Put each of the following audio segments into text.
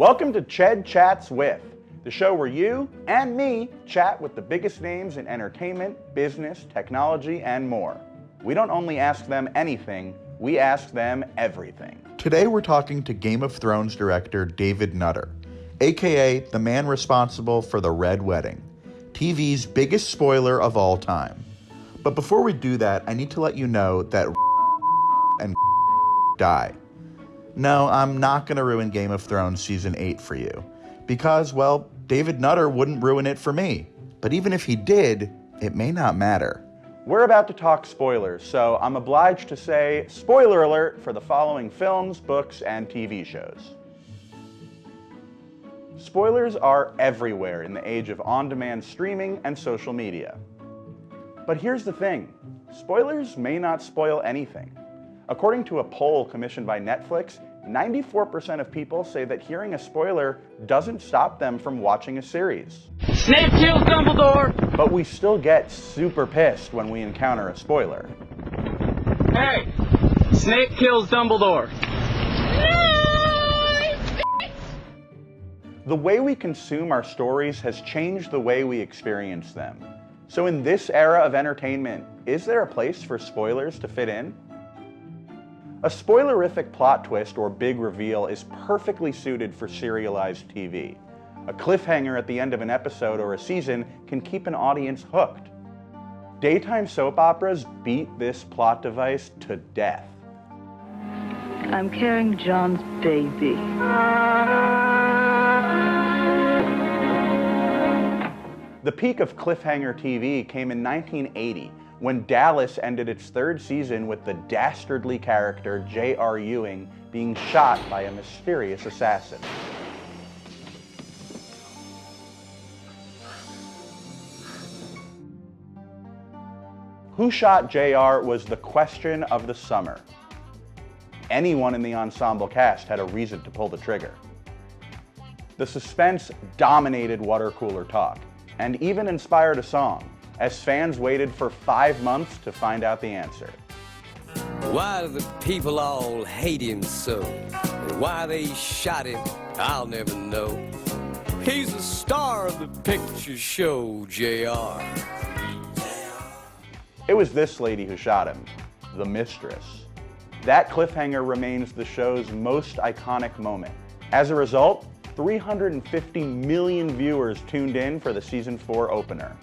Welcome to ChedChats with, the show where you and me chat with the biggest names in entertainment, business, technology, and more. We don't only ask them anything, we ask them everything. Today we're talking to Game of Thrones director David Nutter, aka the man responsible for the Red Wedding, TV's biggest spoiler of all time. But before we do that, I need to let you know that and die. No, I'm not going to ruin Game of Thrones Season 8 for you. Because, well, David Nutter wouldn't ruin it for me. But even if he did, it may not matter. We're about to talk spoilers, so I'm obliged to say spoiler alert for the following films, books, and TV shows. Spoilers are everywhere in the age of on-demand streaming and social media. But here's the thing, spoilers may not spoil anything. According to a poll commissioned by Netflix, 94% of people say that hearing a spoiler doesn't stop them from watching a series. Snape kills Dumbledore! But we still get super pissed when we encounter a spoiler. Hey! Snape kills Dumbledore! The way we consume our stories has changed the way we experience them. So in this era of entertainment, is there a place for spoilers to fit in? A spoilerific plot twist or big reveal is perfectly suited for serialized TV. A cliffhanger at the end of an episode or a season can keep an audience hooked. Daytime soap operas beat this plot device to death. I'm carrying John's baby. The peak of cliffhanger TV came in 1980, when Dallas ended its third season with the dastardly character J.R. Ewing being shot by a mysterious assassin. Who shot J.R. was the question of the summer. Anyone in the ensemble cast had a reason to pull the trigger. The suspense dominated water cooler talk, and even inspired a song, as fans waited for 5 months to find out the answer. Why do the people all hate him so? Why they shot him, I'll never know. He's the star of the picture show, JR. It was this lady who shot him, the mistress. That cliffhanger remains the show's most iconic moment. As a result, 350 million viewers tuned in for the season 4 opener.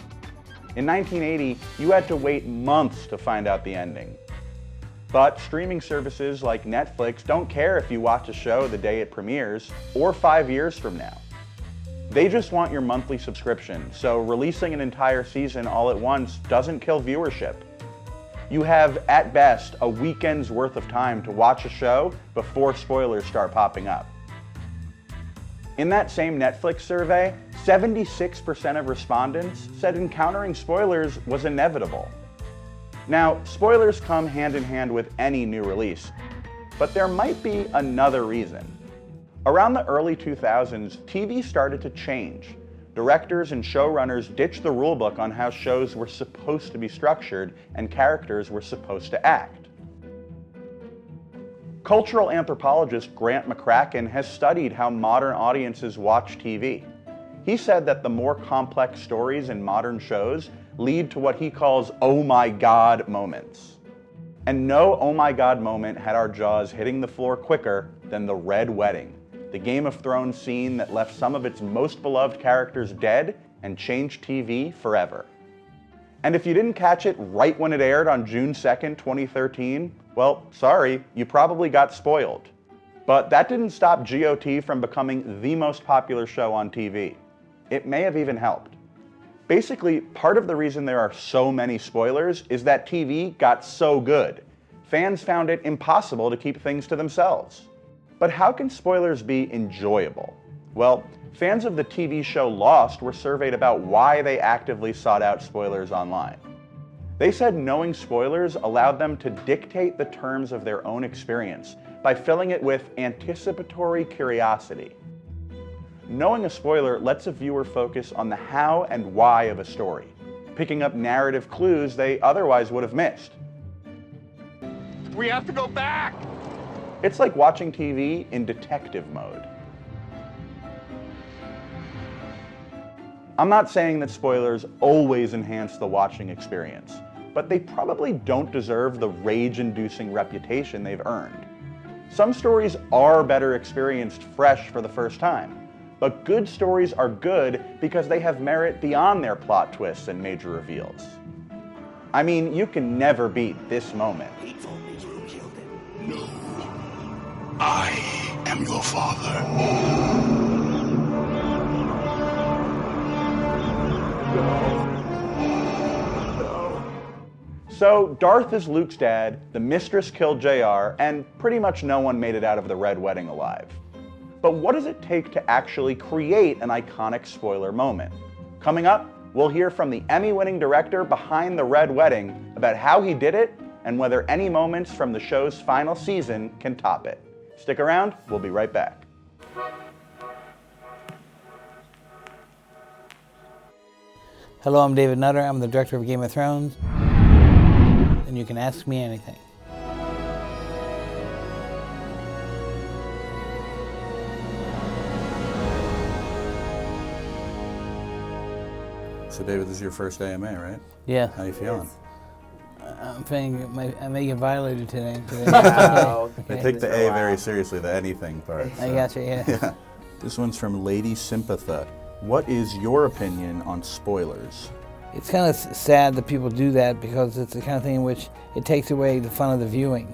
In 1980, you had to wait months to find out the ending. But streaming services like Netflix don't care if you watch a show the day it premieres or 5 years from now. They just want your monthly subscription, so releasing an entire season all at once doesn't kill viewership. You have, at best, a weekend's worth of time to watch a show before spoilers start popping up. In that same Netflix survey, 76% of respondents said encountering spoilers was inevitable. Now, spoilers come hand in hand with any new release, but there might be another reason. Around the early 2000s, TV started to change. Directors and showrunners ditched the rulebook on how shows were supposed to be structured and characters were supposed to act. Cultural anthropologist Grant McCracken has studied how modern audiences watch TV. He said that the more complex stories in modern shows lead to what he calls oh my god moments. And no oh my god moment had our jaws hitting the floor quicker than the Red Wedding, the Game of Thrones scene that left some of its most beloved characters dead and changed TV forever. And if you didn't catch it right when it aired on June 2nd, 2013, well, sorry, you probably got spoiled. But that didn't stop GOT from becoming the most popular show on TV. It may have even helped. Basically, part of the reason there are so many spoilers is that TV got so good. Fans found it impossible to keep things to themselves. But how can spoilers be enjoyable? Well, fans of the TV show Lost were surveyed about why they actively sought out spoilers online. They said knowing spoilers allowed them to dictate the terms of their own experience by filling it with anticipatory curiosity. Knowing a spoiler lets a viewer focus on the how and why of a story, picking up narrative clues they otherwise would have missed. We have to go back! It's like watching TV in detective mode. I'm not saying that spoilers always enhance the watching experience, but they probably don't deserve the rage-inducing reputation they've earned. Some stories are better experienced fresh for the first time, but good stories are good because they have merit beyond their plot twists and major reveals. I mean, you can never beat this moment. I am your father. So, Darth is Luke's dad, the mistress killed JR, and pretty much no one made it out of the Red Wedding alive. But what does it take to actually create an iconic spoiler moment? Coming up, we'll hear from the Emmy-winning director behind the Red Wedding about how he did it and whether any moments from the show's final season can top it. Stick around, we'll be right back. Hello, I'm David Nutter. I'm the director of Game of Thrones, and you can ask me anything. So David, this is your first AMA, right? Yeah. How you feeling? I'm feeling I may get violated today. Wow. Okay. They take the A very seriously, the anything part. I got you, yeah. Yeah. This one's from Lady Sympatha. What is your opinion on spoilers? It's kind of sad that people do that because it's the kind of thing in which it takes away the fun of the viewing.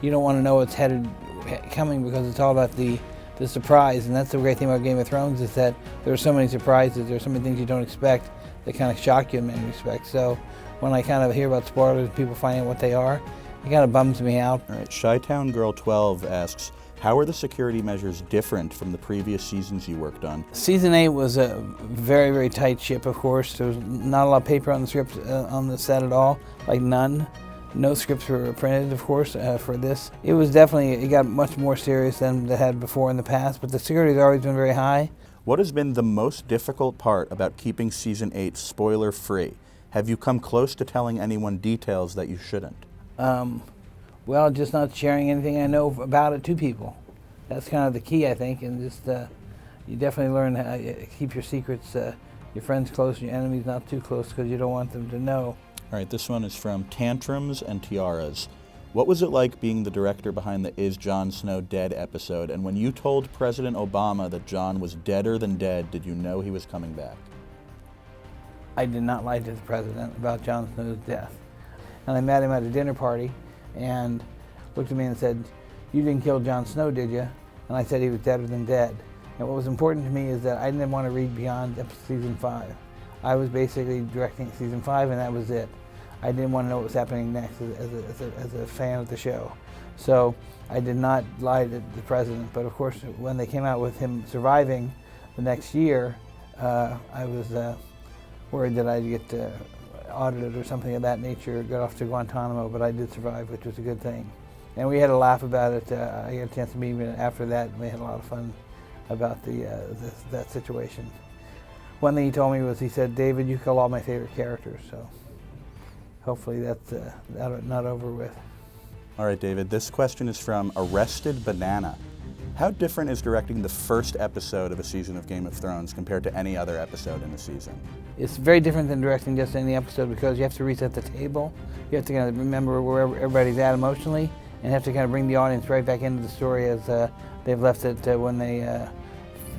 You don't want to know what's coming because it's all about the surprise, and that's the great thing about Game of Thrones is that there are so many surprises, there are so many things you don't expect that kind of shock you in many respects. So when I kind of hear about spoilers and people finding out what they are, it kind of bums me out. All right, Chi-Town Girl 12 asks, how are the security measures different from the previous seasons you worked on? Season 8 was a very, very tight ship, of course. There was not a lot of paper on the script on the set at all, like none. No scripts were printed, of course, for this. It was definitely, it got much more serious than it had before in the past, but the security has always been very high. What has been the most difficult part about keeping Season 8 spoiler-free? Have you come close to telling anyone details that you shouldn't? Well, just not sharing anything I know about it to people. That's kind of the key, I think, and just you definitely learn how to keep your secrets, your friends close, your enemies not too close, because you don't want them to know. All right, this one is from Tantrums and Tiaras. What was it like being the director behind the Is Jon Snow Dead episode, and when you told President Obama that Jon was deader than dead, did you know he was coming back? I did not lie to the president about Jon Snow's death. And I met him at a dinner party and looked at me and said, "You didn't kill Jon Snow, did you?" And I said he was deader than dead. And what was important to me is that I didn't want to read beyond season 5. I was basically directing season 5 and that was it. I didn't want to know what was happening next as a fan of the show. So I did not lie to the president, but of course when they came out with him surviving the next year, I was worried that I'd get audited or something of that nature, got off to Guantanamo, but I did survive, which was a good thing. And we had a laugh about it. I had a chance to meet him after that, and we had a lot of fun about that situation. One thing he told me was, he said, "David, you kill all my favorite characters," so hopefully that's not over with. All right, David, this question is from Arrested Banana. How different is directing the first episode of a season of Game of Thrones compared to any other episode in the season? It's very different than directing just any episode because you have to reset the table. You have to kind of remember where everybody's at emotionally and have to kind of bring the audience right back into the story as they've left it when they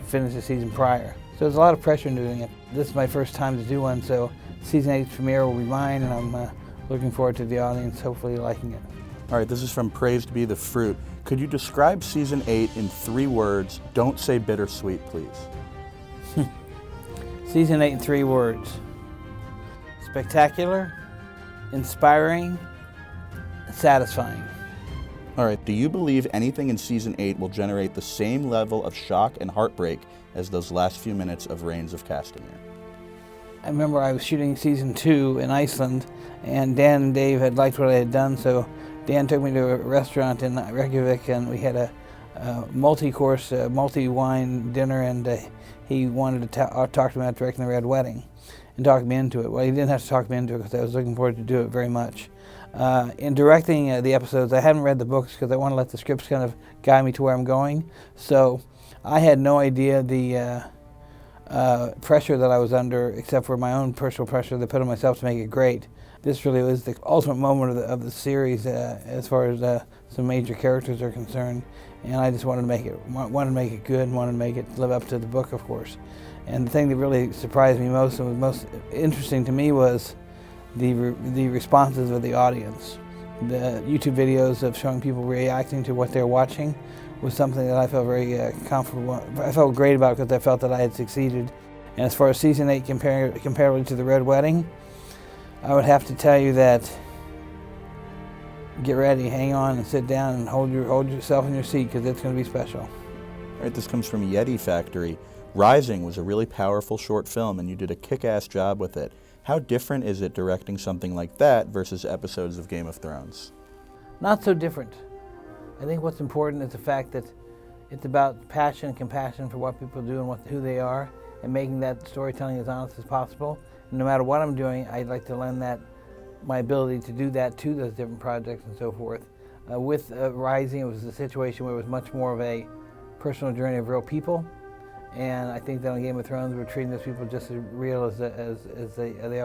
finished the season prior. So there's a lot of pressure in doing it. This is my first time to do one, so season 8's premiere will be mine, and I'm looking forward to the audience hopefully liking it. All right, this is from Praised Be the Fruit. Could you describe season 8 in 3 words? Don't say bittersweet, please. Season 8 in 3 words. Spectacular, inspiring, satisfying. All right, do you believe anything in season 8 will generate the same level of shock and heartbreak as those last few minutes of Reigns of Castamere? I remember I was shooting season 2 in Iceland, and Dan and Dave had liked what I had done, so Dan took me to a restaurant in Reykjavik, and we had a multi-course, multi-wine dinner, and he wanted to talk to me about directing the Red Wedding and talk me into it. Well, he didn't have to talk me into it because I was looking forward to do it very much. In directing the episodes, I haven't read the books because I want to let the scripts kind of guide me to where I'm going. So I had no idea pressure that I was under, except for my own personal pressure that I put on myself to make it great. This really was the ultimate moment of the series as far as some major characters are concerned, and I just wanted to make it good, wanted to make it live up to the book, of course. And the thing that really surprised me most and was most interesting to me was the responses of the audience. The YouTube videos of showing people reacting to what they're watching was something that I felt very comfortable. I felt great about because I felt that I had succeeded. And as far as season 8 comparatively to the Red Wedding, I would have to tell you that get ready, hang on, and sit down and hold yourself in your seat because it's going to be special. All right, this comes from Yeti Factory. Rising was a really powerful short film, and you did a kick-ass job with it. How different is it directing something like that versus episodes of Game of Thrones? Not so different. I think what's important is the fact that it's about passion and compassion for what people do and who they are, and making that storytelling as honest as possible. And no matter what I'm doing, I'd like to lend my ability to do that to those different projects and so forth. With Rising, it was a situation where it was much more of a personal journey of real people. And I think that on Game of Thrones, we're treating those people just as real as they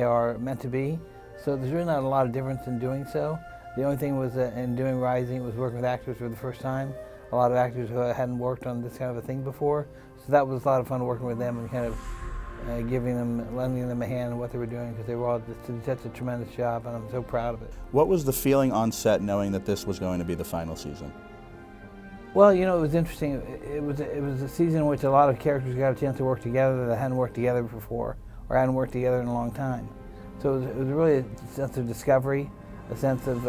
are meant to be. So there's really not a lot of difference in doing so. The only thing was in doing Rising, it was working with actors for the first time. A lot of actors who hadn't worked on this kind of a thing before. So that was a lot of fun working with them and kind of lending them a hand in what they were doing, because they were all did such a tremendous job, and I'm so proud of it. What was the feeling on set knowing that this was going to be the final season? Well, you know, it was interesting. It was a season in which a lot of characters got a chance to work together that hadn't worked together before, or hadn't worked together in a long time. So it was really a sense of discovery, a sense of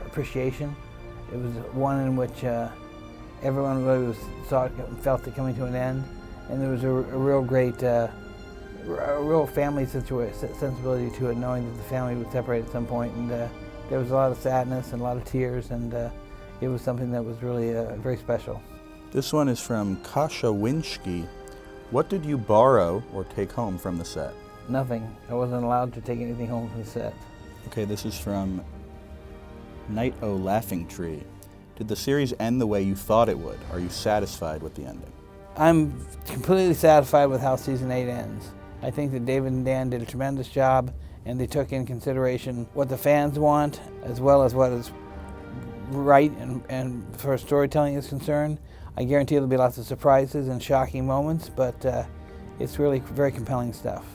appreciation. It was one in which everyone really felt it coming to an end, and there was a real great, a real family sensibility to it, knowing that the family would separate at some point, and there was a lot of sadness and a lot of tears, and it was something that was really very special. This one is from Kasha Winsky. What did you borrow or take home from the set? Nothing. I wasn't allowed to take anything home from the set. Okay, this is from Night O Laughing Tree. Did the series end the way you thought it would? Are you satisfied with the ending? I'm completely satisfied with how season 8 ends. I think that David and Dan did a tremendous job, and they took in consideration what the fans want, as well as what is right and for storytelling is concerned. I guarantee there'll be lots of surprises and shocking moments, but it's really very compelling stuff.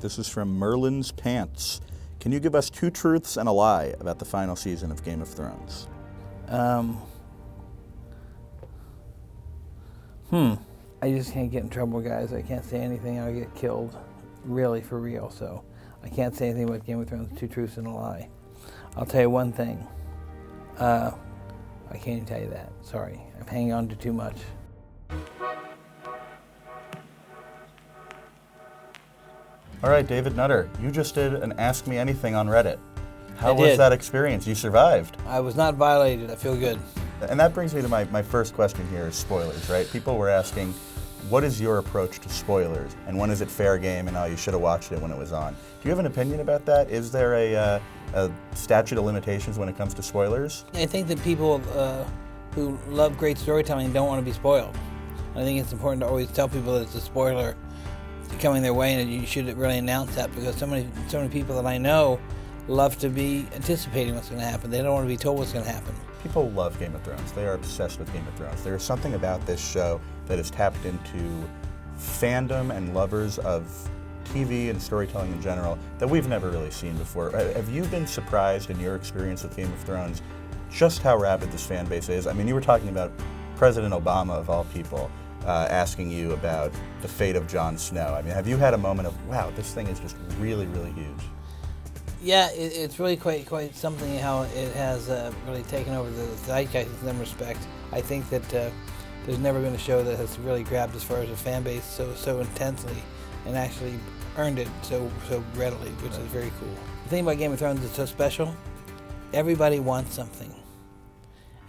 This is from Merlin's Pants. Can you give us 2 truths and a lie about the final season of Game of Thrones? I just can't get in trouble, guys. I can't say anything. I'll get killed, really, for real. So I can't say anything about Game of Thrones, 2 truths and a lie. I'll tell you one thing. I can't even tell you that. Sorry. I'm hanging on to too much. All right, David Nutter, you just did an Ask Me Anything on Reddit. How I was did. that experience? You survived. I was not violated. I feel good. And that brings me to my first question here is spoilers, right? People were asking, what is your approach to spoilers? And when is it fair game and you should have watched it when it was on? Do you have an opinion about that? Is there a statute of limitations when it comes to spoilers? I think that people who love great storytelling don't want to be spoiled. I think it's important to always tell people that it's a spoiler coming their way, and you should really announce that, because so many people that I know love to be anticipating what's going to happen. They don't want to be told what's going to happen. People love Game of Thrones. They are obsessed with Game of Thrones. There is something about this show that has tapped into fandom and lovers of TV and storytelling in general that we've never really seen before. Have you been surprised in your experience with Game of Thrones just how rabid this fan base is? I mean, you were talking about President Obama, of all people, asking you about the fate of Jon Snow. I mean, have you had a moment of, wow, this thing is just really, really huge? Yeah, it's really quite something how it has really taken over the zeitgeist in some respect. I think that there's never been a show that has really grabbed as far as a fan base so intensely and actually earned it so readily, which is very cool. The thing about Game of Thrones is so special. Everybody wants something.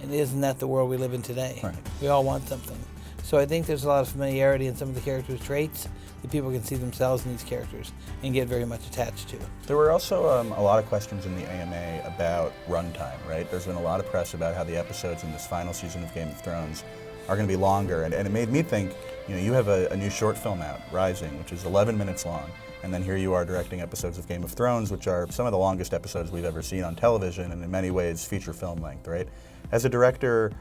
And isn't that the world we live in today? Right. We all want something. So I think there's a lot of familiarity in some of the characters' traits that people can see themselves in these characters and get very much attached to. There were also a lot of questions in the AMA about runtime, right? There's been a lot of press about how the episodes in this final season of Game of Thrones are going to be longer, and it made me think, You know, you have a new short film out, Rising, which is 11 minutes long, and then here you are directing episodes of Game of Thrones, which are some of the longest episodes we've ever seen on television, and in many ways feature film length, right? As a director,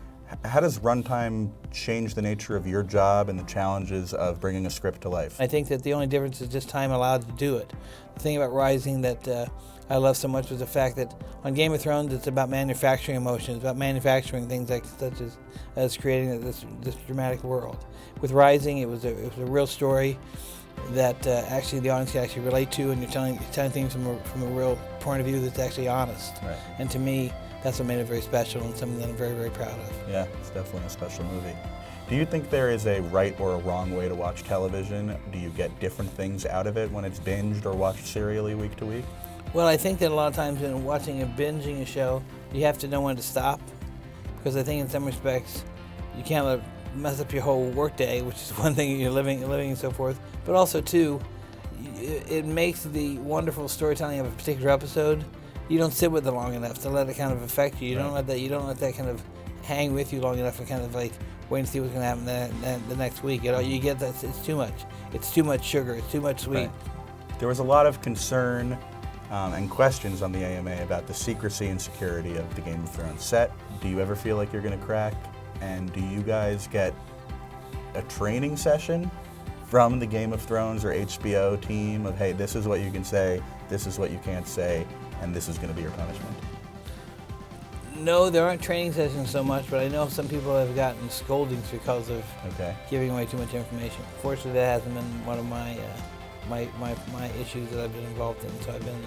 how does runtime change the nature of your job and the challenges of bringing a script to life? I think that the only difference is just time allowed to do it. The thing about Rising that I love so much was the fact that on Game of Thrones it's about manufacturing emotions, about manufacturing things like such as creating this dramatic world. With Rising, it was a real story that actually the audience can actually relate to, and you're telling things from a real point of view that's actually honest. Right. And to me, that's what made it very special and something that I'm very, very proud of. Yeah, it's definitely a special movie. Do you think there is a right or a wrong way to watch television? Do you get different things out of it when it's binged or watched serially week to week? Well, I think that a lot of times in watching and binging a show, you have to know when to stop, because I think in some respects you can't let it mess up your whole workday, which is one thing, you're living and so forth. But also too, it makes the wonderful storytelling of a particular episode. You don't sit with it long enough to let it kind of affect you. You don't let that kind of hang with you long enough to kind of like wait and see what's going to happen the next week. You get that it's too much. It's too much sugar. It's too much sweet. Right. There was a lot of concern and questions on the AMA about the secrecy and security of the Game of Thrones set. Do you ever feel like you're going to crack? And do you guys get a training session from the Game of Thrones or HBO team of, hey, this is what you can say, this is what you can't say, and this is going to be your punishment? No, there aren't training sessions so much, but I know some people have gotten scoldings because of giving away too much information. Fortunately, that hasn't been one of my issues that I've been involved in, so I've been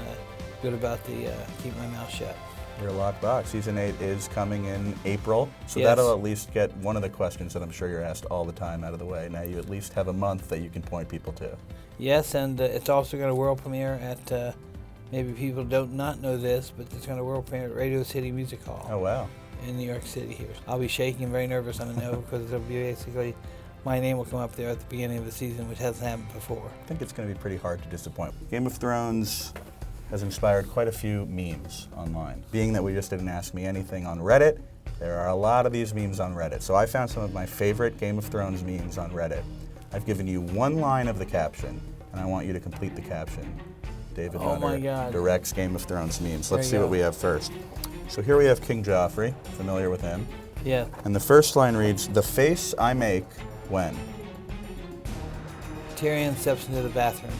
good about the keep my mouth shut. You're locked box. Season 8 is coming in April, so Yes. that'll at least get one of the questions that I'm sure you're asked all the time out of the way. Now you at least have a month that you can point people to. Yes, and it's also going to world premiere at, maybe people don't not know this, but it's going to world premiere at Radio City Music Hall. Oh, wow. In New York City here. I'll be shaking and very nervous, I know, because it'll be basically, my name will come up there at the beginning of the season, which hasn't happened before. I think it's going to be pretty hard to disappoint. Game of Thrones has inspired quite a few memes online. Being that we just didn't ask me anything on Reddit, there are a lot of these memes on Reddit. So I found some of my favorite Game of Thrones memes on Reddit. I've given you one line of the caption, and I want you to complete the caption. David Nutter directs Game of Thrones memes. Let's see what we have first. So here we have King Joffrey, familiar with him. Yeah. And the first line reads, "The face I make when." Tyrion steps into the bathroom.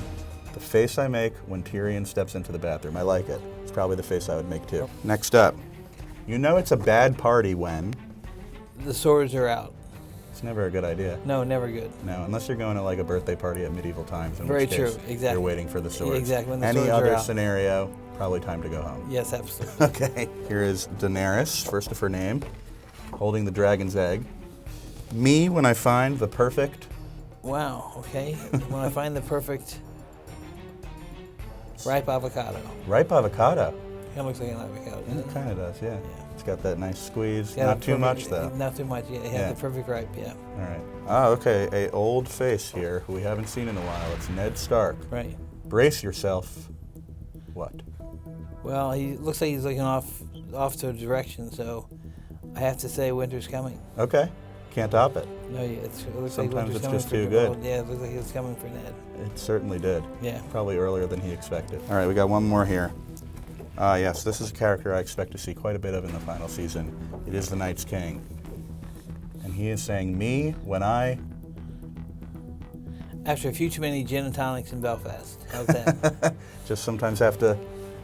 The face I make when Tyrion steps into the bathroom. I like it. It's probably the face I would make too. Next up, you know it's a bad party when The swords are out. it's never a good idea. No, never good. No, unless you're going to like a birthday party at medieval times. In Very which case true, exactly. You're waiting for the swords. Exactly, when the Any swords are other out. scenario, probably time to go home. Yes, absolutely. Okay, here is Daenerys, first of her name, holding the dragon's egg. Me when I find the perfect. Wow, okay. When I find the perfect ripe avocado. Ripe avocado. Kind of looks like an avocado. doesn't It kind of does, yeah. It's got that nice squeeze. Yeah, Not the too perfect- much though. Not too much, yeah. It has the perfect ripe, yeah. All right. Oh, okay. A old face here who we haven't seen in a while. It's Ned Stark. Right. Brace yourself. What? Well, he looks like he's looking off to a direction, so I have to say winter's coming. Okay. Can't top it. No, it looks Sometimes like winter's it's coming just for too good. Yeah, it looks like it's coming for Ned. It certainly did. Yeah. Probably earlier than he expected. All right, we got one more here. Yes, this is a character I expect to see quite a bit of in the final season. It is the Night's King. And he is saying, me when I... After a few too many gin and tonics in Belfast. How's that? Just sometimes have to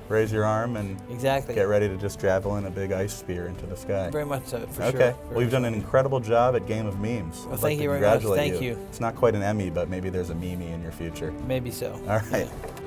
raise your arm and Exactly. get ready to just javelin a big ice spear into the sky. Very much so, for sure. Okay. For Well, you've done an incredible job at Game of Memes. Well, I'd thank like to you very much. congratulate Thank you. It's not quite an Emmy, but maybe there's a Mimi in your future. Maybe so. All right. Yeah.